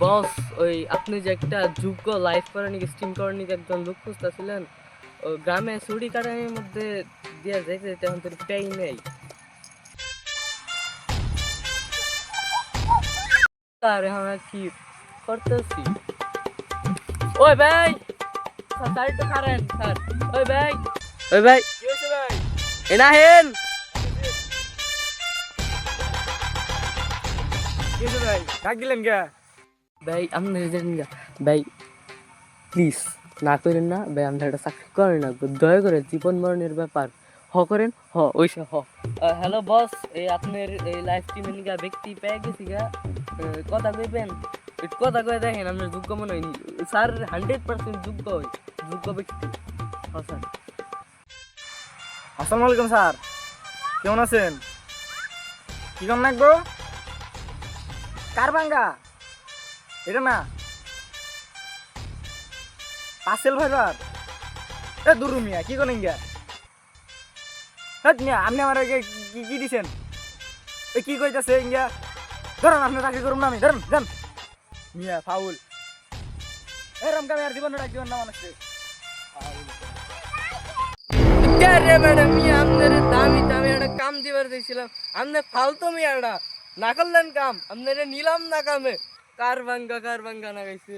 বস, ওই আপনি যে একটা যোগ্য লাইফ করেন স্ট্রিম করেন একজন লোক খুঁজতেছিলেন, ও গ্রামে চুরি কাটানোর মধ্যে দিয়া যাইতে যেতে এখন তোর পেই নেই। তার এখন আর কি করতেছি? ওই ভাই, স্যার একটু খারেন স্যার। ওই ভাই, ওই ভাই, কি হয়েছে ভাই? এনা হেন। কি হয়েছে ভাই? ডাক দিলেন কে? ভাই আপনি ভাই প্লিজ না করেন না ভাই, আমরা একটা চাকরি করেন না, দয়া করে জীবন মরণের ব্যাপার হ করেন হ ওইসে হ। হ্যালো বস, এই আপনার এই লাইফ স্ট্রিমে নিকা ব্যক্তি পেয়ে গেছি গা, কথা কইবেন, একটু কথা কয়ে দেখেন আপনার যোগ্য মনে হয়নি স্যার, 100% যোগ্য যোগ্য ব্যক্তি। হ স্যার। আসসালামু আলাইকুম স্যার, কেমন আছেন? কি কম নাকবো? কার ভাঙ্গা? এটা না পার্সেল ভাইবার। এ দুরু মিয়া, কি করেন গিয়া? মিয়া আপনি আমার আগে কি দিছেন? এ কি কইতাছে ইঙ্গা? ধরুন আপনি চাকরি করুন না, আমি ধরুন যান। মিয়া ফাউল। এরম কামে আর জীবন ডাক দিবেন না মানুষকে। রে ম্যাডাম, আপনার দামি দামি একটা কাম দিবার দিয়েছিলাম, আপনি ফালতু মিয়াটা না করলেন কাম, আপনার নিলাম না কামে। কার ভাঙ্গা না গাইছে।